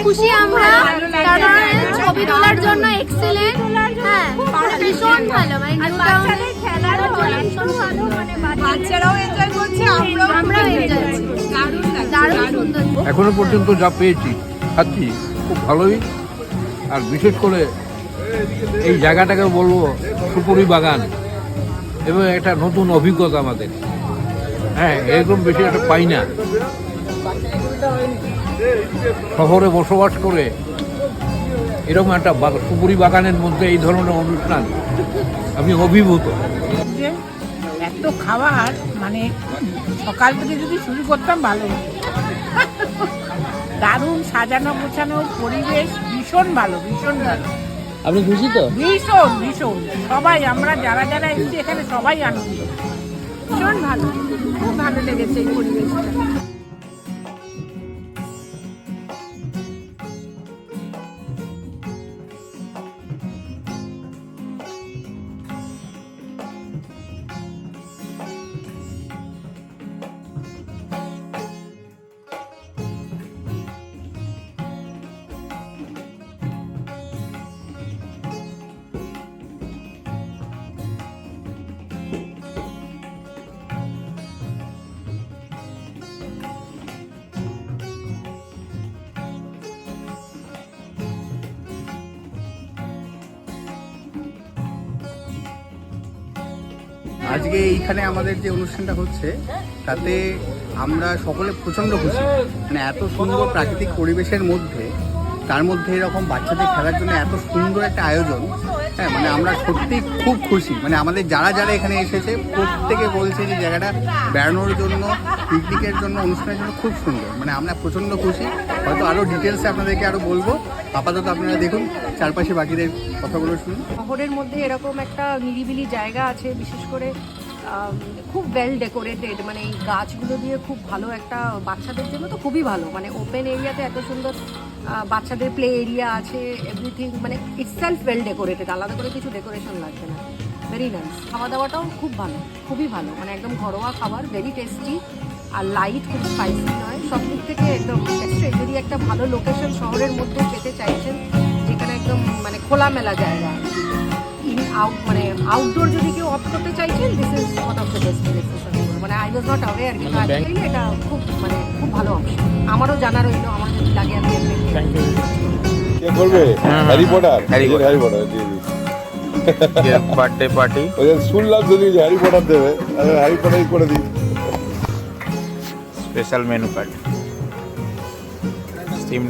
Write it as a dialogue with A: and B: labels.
A: খুশি আমরা, কারণ ছবি তোলার জন্য এক্সেলেন্ট। হ্যাঁ, ভীষণ ভালো, মানে নিউ টাউনে খেলারও ভীষণ ভালো, মানে বাচ্চারাও এনজয় করছে, আমরাও এনজয় করছি। দারুণ সুন্দর।
B: এখনো পর্যন্ত যা পেয়েছি খাচ্ছি খুব ভালোই। আর বিশেষ করে এই জায়গাটাকে বলবো সুপুরি বাগান, এবং একটা নতুন অভিজ্ঞতা আমাদের। হ্যাঁ, এরকম বেশি একটা পাই না। শহরে বসবাস করে এরকম একটা সুপুরি বাগানের মধ্যে এই ধরনের অনুষ্ঠান আমি অভিভূত।
C: যে এত খাবার, মানে সকাল থেকে যদি শুরু করতাম ভালো হতো। দারুণ সাজানো গোছানো পরিবেশ, ভীষণ ভালো, ভীষণ ভালো।
D: আপনি খুশি তো?
C: ভীষণ ভীষণ, সবাই আমরা যারা যারা এসেছি এখানে সবাই আনন্দ, ভীষণ ভালো, খুব ভালো লেগেছে এই পরিবেশটা।
E: আজকে এইখানে আমাদের যে অনুষ্ঠানটা হচ্ছে তাতে আমরা সকলে প্রচণ্ড খুশি। মানে এত সুন্দর প্রাকৃতিক পরিবেশের মধ্যে, তার মধ্যে এরকম বাচ্চাদের খেলার জন্য এত সুন্দর একটা আয়োজন। হ্যাঁ, মানে আমরা সত্যি খুব খুশি। মানে আমাদের যারা যারা এখানে এসেছে প্রত্যেকে বলছে যে জায়গাটা বেড়ানোর জন্য, পিকনিকের জন্য, অনুষ্ঠানের জন্য খুব সুন্দর। মানে আমরা প্রচণ্ড খুশি। হয়তো আরও ডিটেলসে আপনাদেরকে আরও বলবো। আপাতত আপনারা দেখুন, চারপাশে বাকিদের কথাগুলো শুনুন।
F: শহরের মধ্যে এরকম একটা নিরিবিলি জায়গা আছে, বিশেষ করে খুব ওয়েল ডেকোরেটেড, মানে এই গাছগুলো দিয়ে খুব ভালো একটা, বাচ্চাদের জন্য তো খুবই ভালো। মানে ওপেন এরিয়াতে এত সুন্দর বাচ্চাদের প্লে এরিয়া আছে, এভরিথিং মানে ইটসেলফ ওয়েল ডেকোরেটেড, আলাদা করে কিছু ডেকোরেশন লাগবে না। Very nice. খাওয়া দাওয়াটাও খুব ভালো, খুবই ভালো, মানে একদম ঘরোয়া খাবার, ভেরি টেস্টি। আর লাইট, খুব স্পাইসি নয়, সব দিক থেকে একদম এক্সট্রা। যদি একটা ভালো লোকেশন শহরের মধ্যে পেতে চাইছেন, যেখানে একদম মানে খোলামেলা জায়গা, মানে আউটডোর যদি কেউ অফ করতে চাইছেন, this is one of the best destination. মানে আই ওয়াজ নট অ্যাওয়্যার, কিন্তু আজকে এটা খুব মানে খুব ভালো অপশন। আমারও জানা রইলো, আমার যদি লাগে আমি
G: কে করবে? হ্যারি পটার, হ্যারি পটার দিয়ে দিই।
D: বার্থডে পার্টি
G: ওই যে শুনলাম যদি হ্যারি পটার দেবে, তাহলে হ্যারি পটারই করে দিই।
D: Special menu card, steam